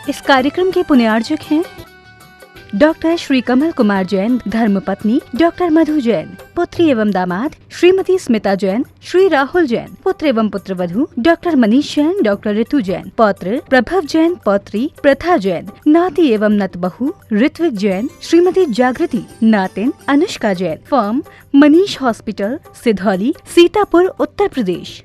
इस कार्यक्रम के पुण्यार्जक हैं डॉक्टर श्री कमल कुमार जैन, धर्मपत्नी डॉक्टर मधु जैन, पुत्री एवं दामाद श्रीमती स्मिता जैन, श्री राहुल जैन, पुत्र एवं पुत्रवधू डॉक्टर मनीष जैन, डॉक्टर ऋतु जैन, पौत्र प्रभव जैन, पौत्री प्रथा जैन, नाती एवं नतबहू ऋत्विक जैन, श्रीमती जागृति, नातिन अनुष्का जैन, फर्म मनीष हॉस्पिटल, सिधौली, सीतापुर, उत्तर प्रदेश।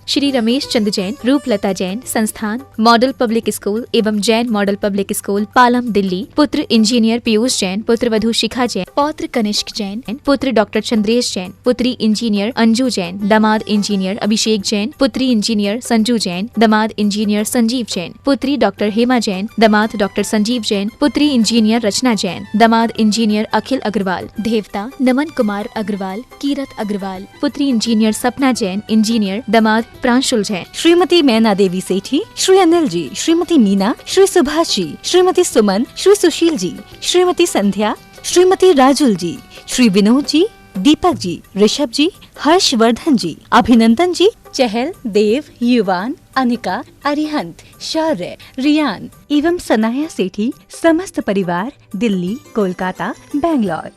श्री रमेश चंद जैन, रूपलता जैन, संस्थान मॉडल पब्लिक स्कूल एवं Jain model public school, Palam, Delhi. पुत्र इंजीनियर पीयूष जैन, पुत्र वधू शिखा जैन, पौत्र कनिष्क जैन, पुत्र डॉक्टर चंद्रेश जैन, पुत्री इंजीनियर अंजू जैन, दामाद इंजीनियर अभिषेक जैन, पुत्री इंजीनियर संजू जैन, दामाद इंजीनियर संजीव जैन, पुत्री डॉक्टर हेमा जैन, दामाद डॉक्टर संजीव जैन, पुत्री इंजीनियर रचना जैन, दामाद इंजीनियर अखिल अग्रवाल, देवता नमन कुमार अग्रवाल, कीरत अग्रवाल, पुत्री इंजीनियर सपना जैन, इंजीनियर, दामाद प्रांशुल जैन, श्रीमती मैना देवी सेठी, श्री अनिल जी, श्रीमती मीना, श्री सुभाष जी, श्रीमती सुमन, श्री सुशील जी, श्रीमती संध्या, श्रीमती राजुल जी, श्री विनोद जी, दीपक जी, ऋषभ जी, हर्षवर्धन जी, अभिनंदन जी, चहल, देव, युवान, अनिका, अरिहंत, शौर्य, रियान एवं सनाया सेठी, समस्त परिवार, दिल्ली, कोलकाता, बेंगलोर।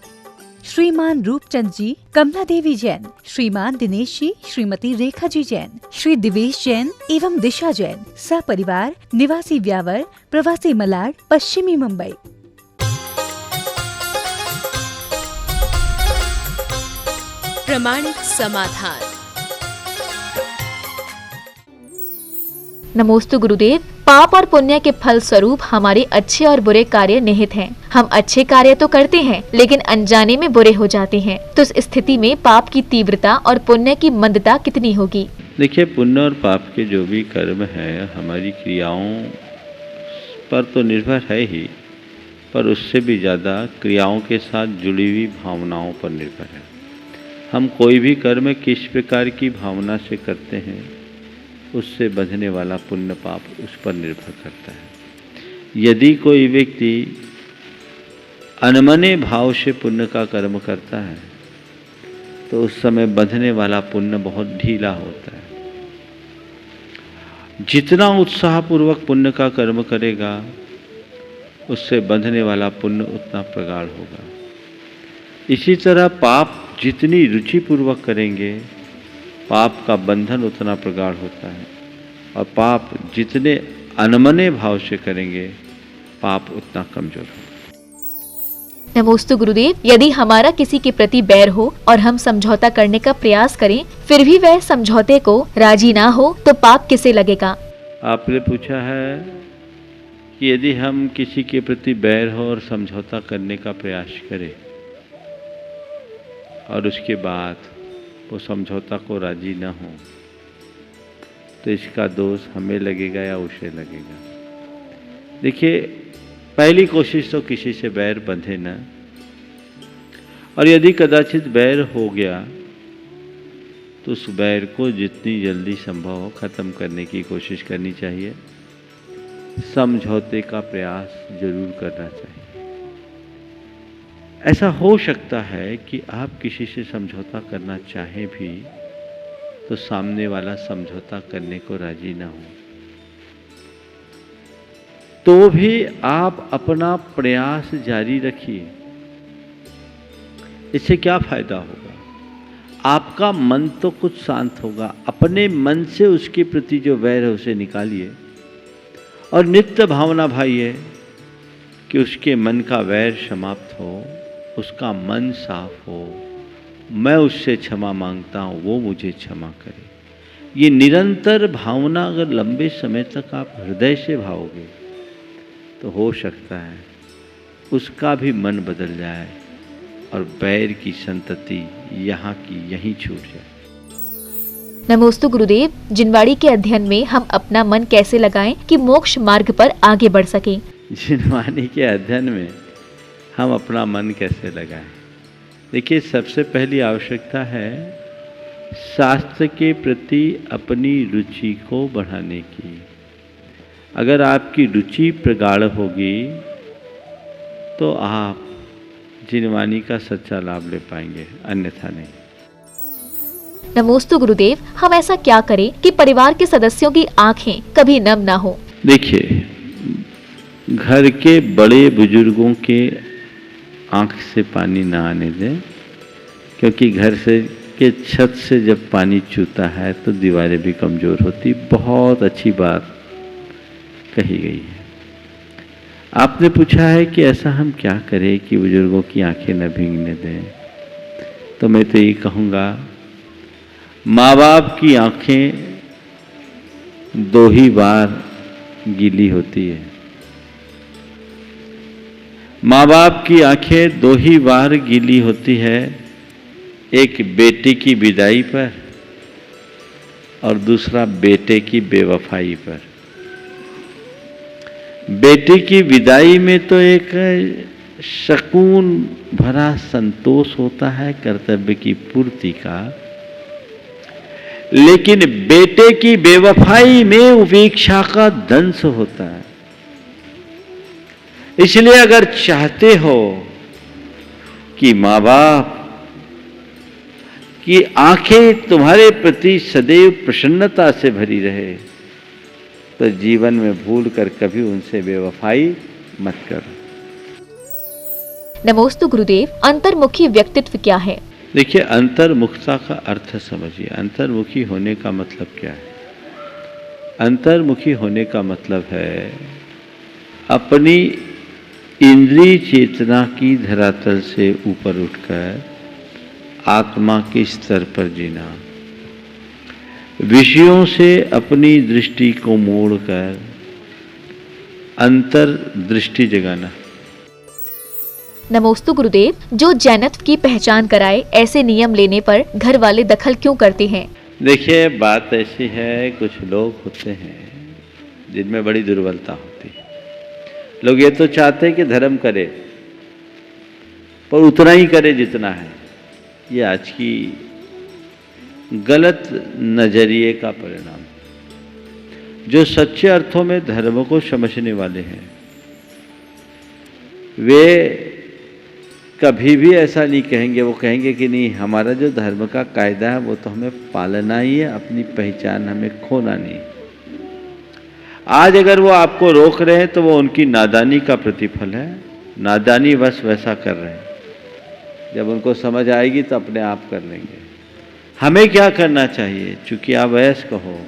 श्रीमान रूपचंद जी, कमला देवी जैन, श्रीमान दिनेश जी, श्रीमती रेखा जी जैन, श्री दिवेश जैन एवं दिशा जैन, सपरिवार, निवासी व्यावर, प्रवासी मलाड, पश्चिमी मुंबई। प्रमाणिक समाधान। नमोस्तु गुरुदेव। पाप और पुण्य के फल स्वरूप हमारे अच्छे और बुरे कार्य निहित हैं। हम अच्छे कार्य तो करते हैं लेकिन अनजाने में बुरे हो जाते हैं। तो इस स्थिति में पाप की तीव्रता और पुण्य की मंदता कितनी होगी? देखिए, पुण्य और पाप के जो भी कर्म है हमारी क्रियाओं पर तो निर्भर है ही, पर उससे भी ज़्यादा क्रियाओं के साथ जुड़ी हुई भावनाओं पर निर्भर है। हम कोई भी कर्म किस प्रकार की भावना से करते हैं उससे बंधने वाला पुण्य पाप उस पर निर्भर करता है। यदि कोई व्यक्ति अनमने भाव से पुण्य का कर्म करता है तो उस समय बंधने वाला पुण्य बहुत ढीला होता है। जितना उत्साहपूर्वक पुण्य का कर्म करेगा उससे बंधने वाला पुण्य उतना प्रगाढ़ होगा। इसी तरह पाप जितनी रुचिपूर्वक करेंगे पाप का बंधन उतना प्रगाढ़ होता है, और पाप जितने अनमने भाव से करेंगे पाप उतना कमजोर होगा। नमोस्तु गुरुदेव। यदि हमारा किसी के प्रति बैर हो और हम समझौता करने का प्रयास करें फिर भी वह समझौते को राजी ना हो तो पाप किसे लगेगा? आपने पूछा है कि यदि हम किसी के प्रति बैर हो और समझौता करने का प्रयास करें और उसके बाद वो समझौता को राजी ना हो तो इसका दोष हमें लगेगा या उसे लगेगा? देखिए, पहली कोशिश तो किसी से बैर बंधे ना, और यदि कदाचित बैर हो गया तो उस बैर को जितनी जल्दी संभव हो खत्म करने की कोशिश करनी चाहिए। समझौते का प्रयास जरूर करना चाहिए। ऐसा हो सकता है कि आप किसी से समझौता करना चाहें भी तो सामने वाला समझौता करने को राजी ना हो, तो भी आप अपना प्रयास जारी रखिए। इससे क्या फायदा होगा? आपका मन तो कुछ शांत होगा। अपने मन से उसके प्रति जो वैर है उसे निकालिए और नित्य भावना भाइये कि उसके मन का वैर समाप्त हो, उसका मन साफ हो, मैं उससे क्षमा मांगता हूँ, वो मुझे क्षमा करे। ये निरंतर भावना अगर लंबे समय तक आप हृदय से भाओगे तो हो सकता है उसका भी मन बदल जाए और बैर की संतति यहाँ की यहीं छूट जाए। नमोस्तु गुरुदेव। जिनवाड़ी के अध्ययन में हम अपना मन कैसे लगाएं कि मोक्ष मार्ग पर आगे बढ़ सकें? जिनवाणी के अध्ययन में हम अपना मन कैसे लगाएं? देखिए, सबसे पहली आवश्यकता है शास्त्र के प्रति अपनी रुचि को बढ़ाने की। अगर आपकी रुचि प्रगाढ़ होगी तो आप जिनवाणी का सच्चा लाभ ले पाएंगे, अन्यथा नहीं। नमोस्तु गुरुदेव। हम ऐसा क्या करें कि परिवार के सदस्यों की आंखें कभी नम ना हो? देखिए, घर के बड़े बुजुर्गों के आंख से पानी ना आने दें, क्योंकि घर से के छत से जब पानी चूता है तो दीवारें भी कमज़ोर होती। बहुत अच्छी बात कही गई है। आपने पूछा है कि ऐसा हम क्या करें कि बुजुर्गों की आंखें न भीगने दें, तो मैं तो ये कहूँगा, माँ बाप की आंखें 2 ही बार गीली होती है। माँ बाप की आंखें 2 ही बार गीली होती है, एक बेटे की विदाई पर और दूसरा बेटे की बेवफाई पर। बेटे की विदाई में तो एक सुकून भरा संतोष होता है कर्तव्य की पूर्ति का, लेकिन बेटे की बेवफाई में उपेक्षा का दंश होता है। इसलिए अगर चाहते हो कि माँ बाप की आंखें तुम्हारे प्रति सदैव प्रसन्नता से भरी रहे, तो जीवन में भूल कर कभी उनसे बेवफाई मत करो। नमोस्तु गुरुदेव, अंतर्मुखी व्यक्तित्व क्या है? देखिए, अंतर्मुखता का अर्थ समझिए। अंतर्मुखी होने का मतलब क्या है? अंतर्मुखी होने का मतलब है अपनी इंद्रिय चेतना की धरातल से ऊपर उठकर आत्मा के स्तर पर जीना, विषयों से अपनी दृष्टि को मोड़कर अंतर दृष्टि जगाना। नमोस्तु गुरुदेव, जो जैनत्व की पहचान कराए, ऐसे नियम लेने पर घर वाले दखल क्यों करते हैं? देखिए, बात ऐसी है, कुछ लोग होते हैं जिनमें बड़ी दुर्बलता होती है। लोग ये तो चाहते हैं कि धर्म करे, पर उतना ही करे जितना है। ये आज की गलत नजरिए का परिणाम। जो सच्चे अर्थों में धर्म को समझने वाले हैं, वे कभी भी ऐसा नहीं कहेंगे। वो कहेंगे कि नहीं, हमारा जो धर्म का कायदा है वो तो हमें पालना ही है, अपनी पहचान हमें खोना नहीं। आज अगर वो आपको रोक रहे हैं तो वो उनकी नादानी का प्रतिफल है। नादानी बस वैसा कर रहे हैं, जब उनको समझ आएगी तो अपने आप कर लेंगे। हमें क्या करना चाहिए? चूंकि आप वयस्क हो,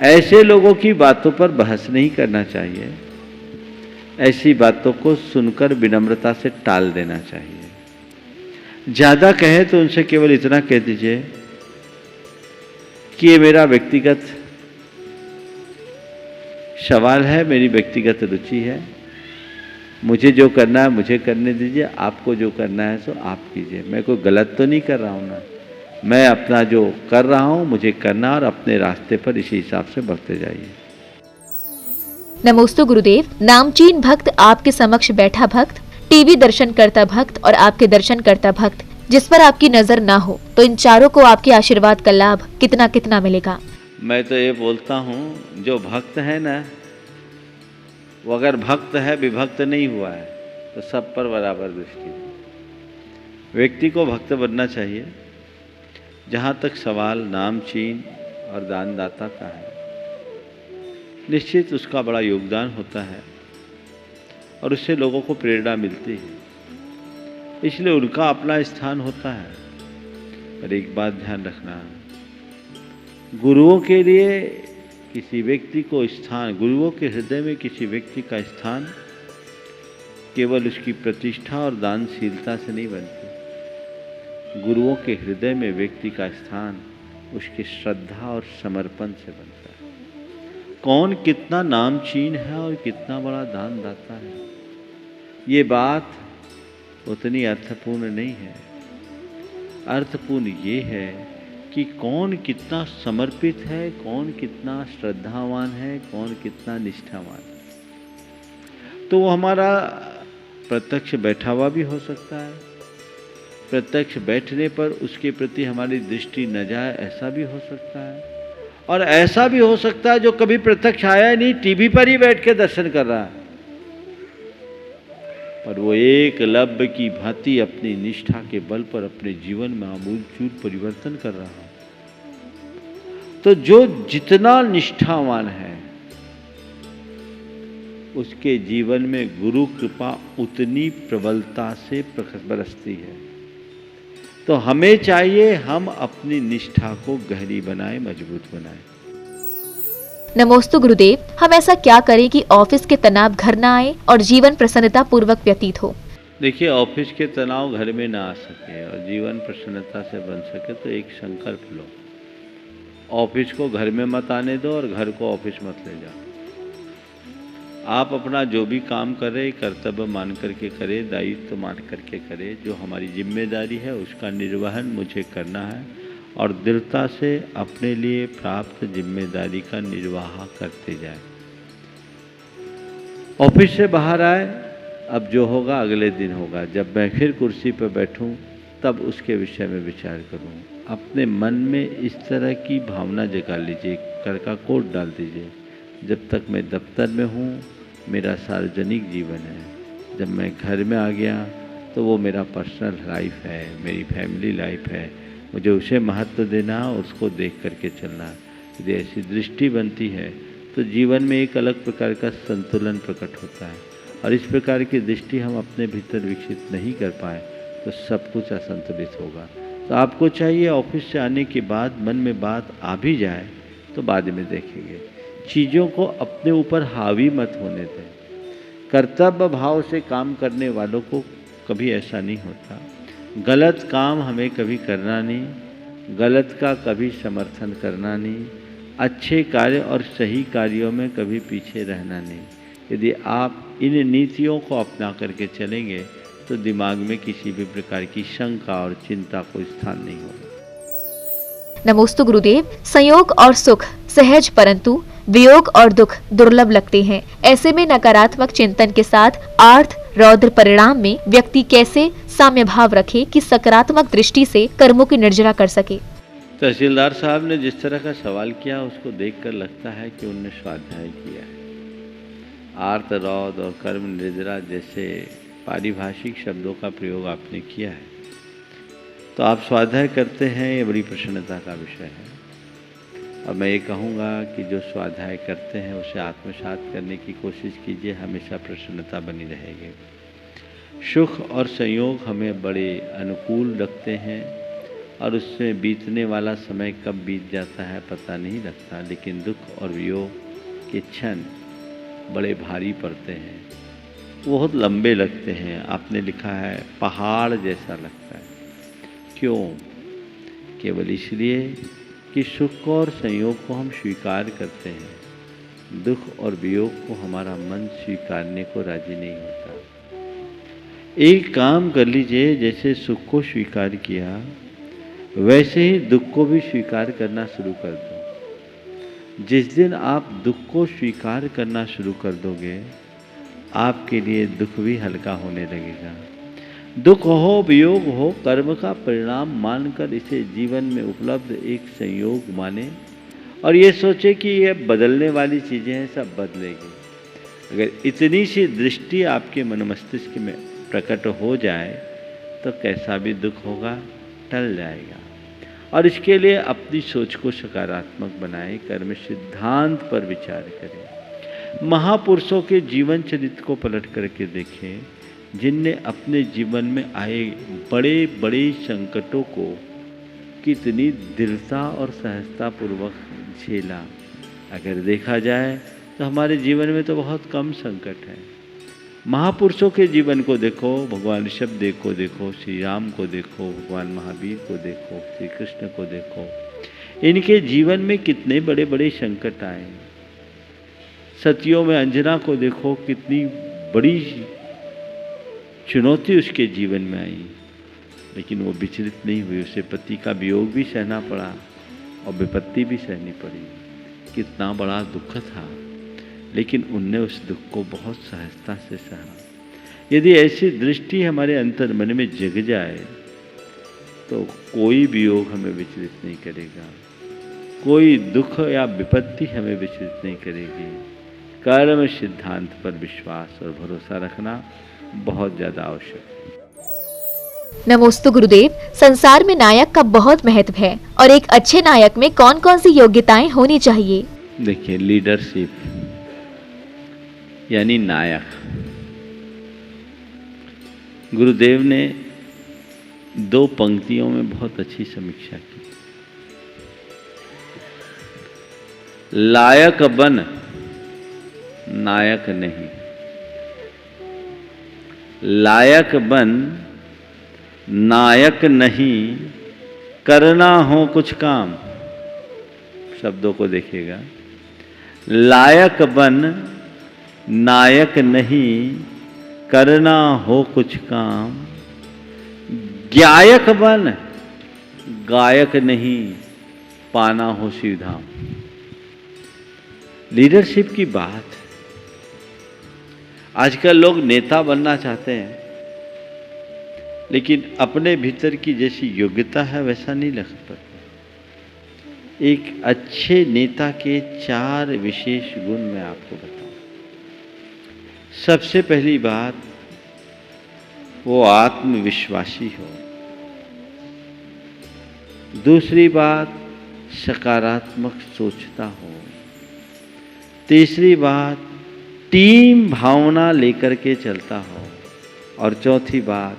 ऐसे लोगों की बातों पर बहस नहीं करना चाहिए। ऐसी बातों को सुनकर विनम्रता से टाल देना चाहिए। ज़्यादा कहें तो उनसे केवल इतना कह दीजिए कि ये मेरा व्यक्तिगत सवाल है, मेरी व्यक्तिगत रुचि है। मुझे जो करना है मुझे करने दीजिए, आपको जो करना है सो आप कीजिए। मैं कोई गलत तो नहीं कर रहा हूँ ना। मैं अपना जो कर रहा हूँ मुझे करना, और अपने रास्ते पर इसी हिसाब से बढ़ते जाइए। नमोस्तु गुरुदेव, नामचीन भक्त, आपके समक्ष बैठा भक्त, टीवी दर्शन करता भक्त और आपके दर्शन करता भक्त, जिस पर आपकी नजर ना हो, तो इन चारों को आपके आशीर्वाद का लाभ कितना कितना मिलेगा? मैं तो ये बोलता हूँ, जो भक्त है ना, वो अगर भक्त है, विभक्त नहीं हुआ है, तो सब पर बराबर दृष्टि है। व्यक्ति को भक्त बनना चाहिए। जहाँ तक सवाल नामचीन और दानदाता का है, निश्चित उसका बड़ा योगदान होता है और उससे लोगों को प्रेरणा मिलती है, इसलिए उनका अपना स्थान होता है। पर एक बात ध्यान रखना, गुरुओं के लिए किसी व्यक्ति को स्थान, गुरुओं के हृदय में किसी व्यक्ति का स्थान केवल उसकी प्रतिष्ठा और दानशीलता से नहीं बनती। गुरुओं के हृदय में व्यक्ति का स्थान उसकी श्रद्धा और समर्पण से बनता है। कौन कितना नामचीन है और कितना बड़ा दानदाता है, ये बात उतनी अर्थपूर्ण नहीं है। अर्थपूर्ण ये है कि कौन कितना समर्पित है, कौन कितना श्रद्धावान है, कौन कितना निष्ठावान है। तो वो हमारा प्रत्यक्ष बैठा हुआ भी हो सकता है, प्रत्यक्ष बैठने पर उसके प्रति हमारी दृष्टि न जाए, ऐसा भी हो सकता है। और ऐसा भी हो सकता है जो कभी प्रत्यक्ष आया नहीं, टीवी पर ही बैठ के दर्शन कर रहा है, पर वो एकलव्य की भांति अपनी निष्ठा के बल पर अपने जीवन में आमूलचूल परिवर्तन कर रहा है। तो जो जितना निष्ठावान है उसके जीवन में गुरु कृपा उतनी प्रबलता से बरसती है। तो हमें चाहिए हम अपनी निष्ठा को गहरी बनाएं, मजबूत बनाएं। नमोस्तु गुरुदेव, हम ऐसा क्या करें कि ऑफिस के तनाव घर न आए और जीवन प्रसन्नता पूर्वक व्यतीत हो? देखिए, ऑफिस के तनाव घर में ना आ सके और जीवन प्रसन्नता से बन सके तो एक संकल्प लो। ऑफिस को घर में मत आने दो और घर को ऑफिस मत ले जाओ। आप अपना जो भी काम कर रहे कर्तव्य मान करके करें, दायित्व मान करके करें। जो हमारी जिम्मेदारी है उसका निर्वहन मुझे करना है और दृढ़ता से अपने लिए प्राप्त जिम्मेदारी का निर्वाह करते जाए। ऑफिस से बाहर आए, अब जो होगा अगले दिन होगा। जब मैं फिर कुर्सी पर बैठूं तब उसके विषय में विचार करूं। अपने मन में इस तरह की भावना जगा लीजिए, कर का कोड डाल दीजिए, जब तक मैं दफ्तर में हूँ मेरा सार्वजनिक जीवन है, जब मैं घर में आ गया तो वो मेरा पर्सनल लाइफ है, मेरी फैमिली लाइफ है। मुझे उसे महत्व देना और उसको देख करके चलना। यदि ऐसी दृष्टि बनती है तो जीवन में एक अलग प्रकार का संतुलन प्रकट होता है। और इस प्रकार की दृष्टि हम अपने भीतर विकसित नहीं कर पाए तो सब कुछ असंतुलित होगा। तो आपको चाहिए ऑफिस से आने के बाद मन में बात आ भी जाए तो बाद में देखेंगे, चीज़ों को अपने ऊपर हावी मत होने दें। कर्तव्य भाव से काम करने वालों को कभी ऐसा नहीं होता। गलत काम हमें कभी करना नहीं, गलत का कभी समर्थन करना नहीं, अच्छे कार्य और सही कार्यों में कभी पीछे रहना नहीं। यदि आप इन नीतियों को अपना करके चलेंगे तो दिमाग में किसी भी प्रकार की शंका और चिंता को स्थान नहीं होगा। नमोस्तु गुरुदेव, संयोग और सुख सहज परंतु वियोग और दुख दुर्लभ लगते हैं। ऐसे में नकारात्मक चिंतन के साथ आर्थ रौद्र परिणाम में व्यक्ति कैसे साम्य भाव रखे कि सकारात्मक दृष्टि से कर्मों की निर्जरा कर सके? तहसीलदार साहब ने जिस तरह का सवाल किया उसको देखकर लगता है कि उनने स्वाध्याय किया है। आर्त रौद्र और कर्म निर्जरा जैसे पारिभाषिक शब्दों का प्रयोग आपने किया है, तो आप स्वाध्याय करते हैं, ये बड़ी प्रसन्नता का विषय है। अब मैं ये कहूँगा कि जो स्वाध्याय करते हैं उसे आत्मसात करने की कोशिश कीजिए, हमेशा प्रसन्नता बनी रहेगी। सुख और संयोग हमें बड़े अनुकूल लगते हैं और उसमें बीतने वाला समय कब बीत जाता है पता नहीं लगता, लेकिन दुख और वियोग के क्षण बड़े भारी पड़ते हैं, बहुत लंबे लगते हैं। आपने लिखा है पहाड़ जैसा लगता है। क्यों? केवल इसलिए कि सुख और संयोग को हम स्वीकार करते हैं, दुख और वियोग को हमारा मन स्वीकारने को राजी नहीं होता। एक काम कर लीजिए, जैसे सुख को स्वीकार किया वैसे ही दुख को भी स्वीकार करना शुरू कर दो। जिस दिन आप दुख को स्वीकार करना शुरू कर दोगे आपके लिए दुख भी हल्का होने लगेगा। दुख हो वियोग हो, कर्म का परिणाम मानकर इसे जीवन में उपलब्ध एक संयोग माने और ये सोचे कि ये बदलने वाली चीज़ें हैं, सब बदलेगी। अगर इतनी सी दृष्टि आपके मन मस्तिष्क में प्रकट हो जाए तो कैसा भी दुख होगा टल जाएगा। और इसके लिए अपनी सोच को सकारात्मक बनाएं, कर्म सिद्धांत पर विचार करें। महापुरुषों के जीवन चरित्र को पलट करके देखें, जिनने अपने जीवन में आए बड़े बड़े संकटों को कितनी दृढ़ता और सहजता पूर्वक झेला। अगर देखा जाए तो हमारे जीवन में तो बहुत कम संकट है। महापुरुषों के जीवन को देखो, भगवान ऋषभदेव को देखो, श्री राम को देखो, भगवान महावीर को देखो, श्री कृष्ण को देखो, इनके जीवन में कितने बड़े बड़े संकट आए। सतियों में अंजना को देखो, कितनी बड़ी चुनौती उसके जीवन में आई, लेकिन वो विचलित नहीं हुई। उसे पति का वियोग भी सहना पड़ा और विपत्ति भी सहनी पड़ी। कितना बड़ा दुख था, लेकिन उनने उस दुख को बहुत सहजता से सहा। यदि ऐसी दृष्टि हमारे अंतर मन में जग जाए तो कोई वियोग हमें विचलित नहीं करेगा, कोई दुख या विपत्ति हमें विचलित नहीं करेगी। कर्म सिद्धांत पर विश्वास और भरोसा रखना बहुत ज़्यादा आवश्यक है। नमोस्तु गुरुदेव, संसार में नायक का बहुत महत्व है और एक अच्छे नायक में कौन कौन सी योग्यताएं होनी चाहिए? देखिए, लीडरशिप, यानी नायक। गुरुदेव ने 2 पंक्तियों में बहुत अच्छी समीक्षा की। लायक बन, नायक नहीं। लायक बन, नायक नहीं, करना हो कुछ काम। शब्दों को देखिएगा। लायक बन, नायक नहीं, करना हो कुछ काम। गायक बन, गायक नहीं, पाना हो शिवधाम। लीडरशिप की बात। आजकल लोग नेता बनना चाहते हैं, लेकिन अपने भीतर की जैसी योग्यता है वैसा नहीं लग पाता। एक अच्छे नेता के 4 विशेष गुण मैं आपको बताऊं। सबसे पहली बात, वो आत्मविश्वासी हो। दूसरी बात, सकारात्मक सोचता हो। तीसरी बात, टीम भावना लेकर के चलता हो। और चौथी बात,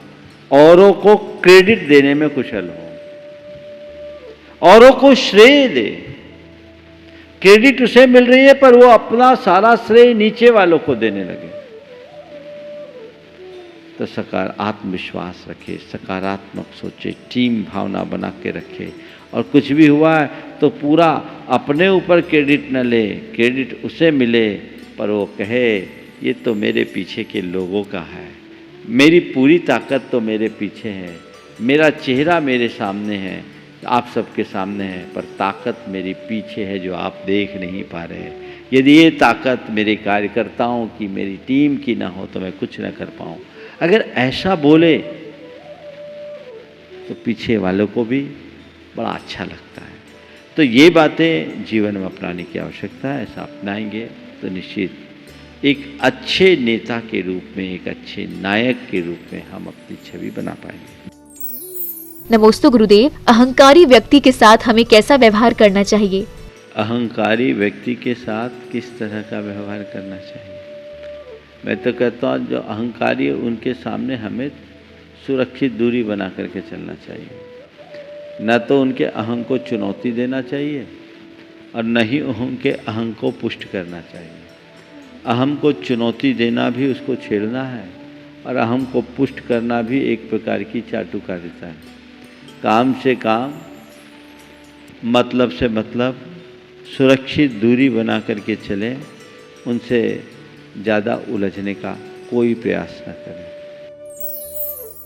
औरों को क्रेडिट देने में कुशल हो, औरों को श्रेय दे। क्रेडिट उसे मिल रही है पर वो अपना सारा श्रेय नीचे वालों को देने लगे। तो आत्मविश्वास रखे, सकारात्मक सोचे, टीम भावना बना के रखे। और कुछ भी हुआ है तो पूरा अपने ऊपर क्रेडिट न ले, क्रेडिट उसे मिले पर वो कहे ये तो मेरे पीछे के लोगों का है, मेरी पूरी ताकत तो मेरे पीछे है, मेरा चेहरा मेरे सामने है, आप सबके सामने है, पर ताकत मेरी पीछे है जो आप देख नहीं पा रहे हैं। यदि ये ताकत मेरे कार्यकर्ताओं की, मेरी टीम की ना हो तो मैं कुछ ना कर पाऊँ। अगर ऐसा बोले तो पीछे वालों को भी बड़ा अच्छा लगता है। तो ये बातें जीवन में अपनाने की आवश्यकता है। ऐसा अपनाएंगे तो निश्चित एक अच्छे नेता के रूप में, एक अच्छे नायक के रूप में हम अपनी छवि बना पाएंगे। नमोस्तु गुरुदेव, अहंकारी व्यक्ति के साथ हमें कैसा व्यवहार करना चाहिए? अहंकारी व्यक्ति के साथ किस तरह का व्यवहार करना चाहिए? मैं तो कहता हूँ जो अहंकारी है उनके सामने हमें सुरक्षित दूरी बना करके चलना चाहिए। न तो उनके अहंग को चुनौती देना चाहिए और न ही उनके अहंग को पुष्ट करना चाहिए। अहम को चुनौती देना भी उसको छेड़ना है और अहम को पुष्ट करना भी एक प्रकार की चाटुकारिता है। काम से काम, मतलब से मतलब, सुरक्षित दूरी बना करके चलें, उनसे ज़्यादा उलझने का कोई प्रयास न करें।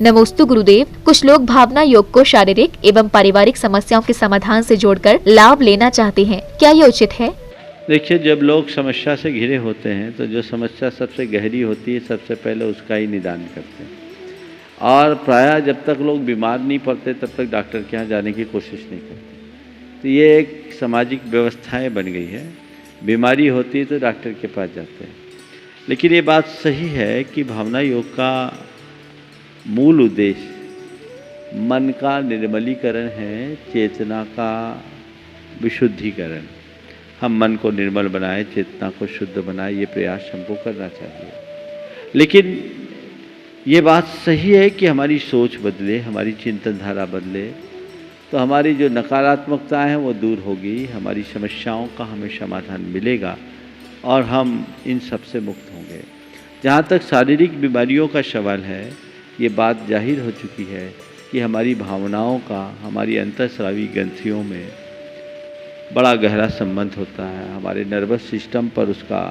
नमोस्तु गुरुदेव, कुछ लोग भावना योग को शारीरिक एवं पारिवारिक समस्याओं के समाधान से जोड़कर लाभ लेना चाहते हैं, क्या ये उचित है? देखिए, जब लोग समस्या से घिरे होते हैं तो जो समस्या सबसे गहरी होती है सबसे पहले उसका ही निदान करते हैं। और प्रायः जब तक लोग बीमार नहीं पड़ते तब तक डॉक्टर के यहाँ जाने की कोशिश नहीं करते। तो ये एक सामाजिक व्यवस्थाएं बन गई है। बीमारी होती है तो डॉक्टर के पास जाते हैं। लेकिन ये बात सही है कि भावना योग का मूल उद्देश्य मन का निर्मलीकरण है, चेतना का विशुद्धिकरण। हम मन को निर्मल बनाए, चेतना को शुद्ध बनाए, ये प्रयास हमको करना चाहिए। लेकिन ये बात सही है कि हमारी सोच बदले, हमारी चिंतन धारा बदले तो हमारी जो नकारात्मकता है वो दूर होगी, हमारी समस्याओं का हमें समाधान मिलेगा और हम इन सब से मुक्त होंगे। जहाँ तक शारीरिक बीमारियों का सवाल है, ये बात जाहिर हो चुकी है कि हमारी भावनाओं का हमारी अंतःस्रावी ग्रंथियों में बड़ा गहरा संबंध होता है। हमारे नर्वस सिस्टम पर उसका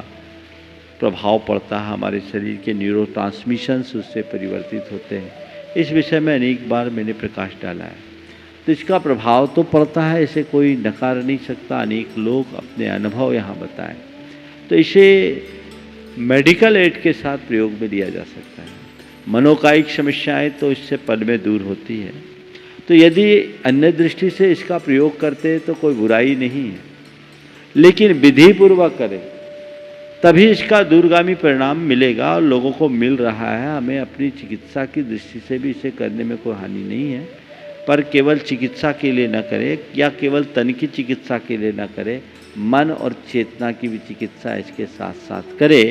प्रभाव पड़ता है, हमारे शरीर के न्यूरोट्रांसमिशंस उससे परिवर्तित होते हैं। इस विषय में अनेक बार मैंने प्रकाश डाला है। तो इसका प्रभाव तो पड़ता है, इसे कोई नकार नहीं सकता। अनेक लोग अपने अनुभव यहाँ बताएं तो इसे मेडिकल एड के साथ प्रयोग में लिया जा सकता है। मनोकायिक समस्याएं तो इससे पल में दूर होती है। तो यदि अन्य दृष्टि से इसका प्रयोग करते तो कोई बुराई नहीं है, लेकिन विधिपूर्वक करें तभी इसका दूरगामी परिणाम मिलेगा और लोगों को मिल रहा है। हमें अपनी चिकित्सा की दृष्टि से भी इसे करने में कोई हानि नहीं है, पर केवल चिकित्सा के लिए न करें या केवल तन की चिकित्सा के लिए न करें, मन और चेतना की भी चिकित्सा इसके साथ साथ करे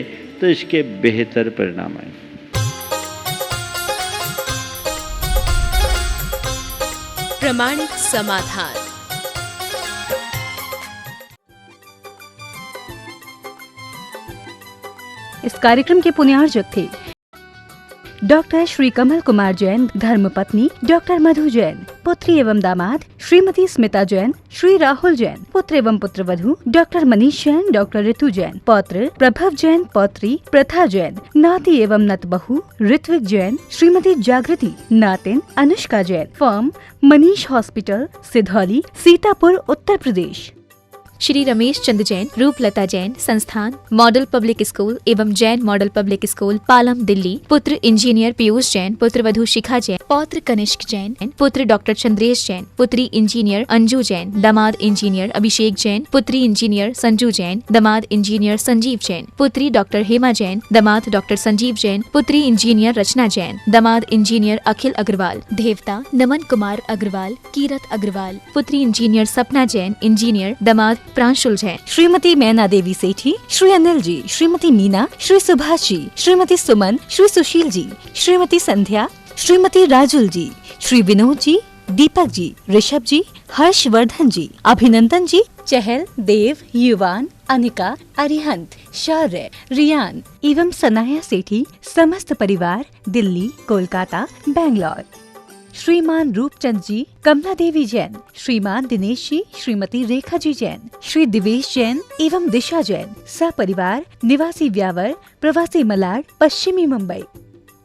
तो इसके बेहतर परिणाम आए। प्रामाणिक समाधान। इस कार्यक्रम के पुण्यार्जक थे डॉक्टर श्री कमल कुमार जैन, धर्मपत्नी डॉक्टर मधु जैन, पुत्री एवं दामाद श्रीमती स्मिता जैन, श्री राहुल जैन, पुत्र एवं पुत्रवधू डॉक्टर मनीष जैन, डॉक्टर ऋतु जैन, पौत्र प्रभव जैन, पौत्री प्रथा जैन, नाती एवं नतबहू ऋत्विक जैन, श्रीमती जागृति, नातिन अनुष्का जैन, फर्म मनीष हॉस्पिटल, सिधौली, सीतापुर, उत्तर प्रदेश। श्री रमेश चंद जैन, रूपलता जैन, संस्थान मॉडल पब्लिक स्कूल एवं Jain model public school, Palam, Delhi, पुत्र इंजीनियर पीयूष जैन, पुत्रवधू शिखा जैन, पौत्र कनिष्क जैन, पुत्र डॉक्टर चंद्रेश जैन, पुत्री इंजीनियर अंजू जैन, दामाद इंजीनियर अभिषेक जैन, पुत्री इंजीनियर संजू जैन, दामाद इंजीनियर संजीव जैन, पुत्री डॉक्टर हेमा जैन, दामाद डॉक्टर संजीव जैन, पुत्री इंजीनियर रचना जैन, दामाद इंजीनियर अखिल अग्रवाल, देवता नमन कुमार अग्रवाल, कीरत अग्रवाल, पुत्री इंजीनियर सपना जैन, इंजीनियर, दामाद प्रांशुल जैन। श्रीमती मैना देवी सेठी, श्री अनिल जी, श्रीमती मीना, श्री सुभाष जी, श्रीमती सुमन, श्री सुशील जी, श्रीमती संध्या, श्रीमती राजुल जी, श्री विनोद जी, दीपक जी, ऋषभ जी, हर्षवर्धन जी, अभिनंदन जी, चहल, देव, युवान, अनिका, अरिहंत, शौर्य, रियान एवं सनाया सेठी समस्त परिवार, दिल्ली, कोलकाता, बैंगलोर। श्रीमान रूपचंद जी, कमला देवी जैन, श्रीमान दिनेश जी, श्रीमती रेखा जी जैन, श्री दिवेश जैन एवं दिशा जैन, सपरिवार, निवासी व्यावर, प्रवासी मलाड, पश्चिमी मुंबई।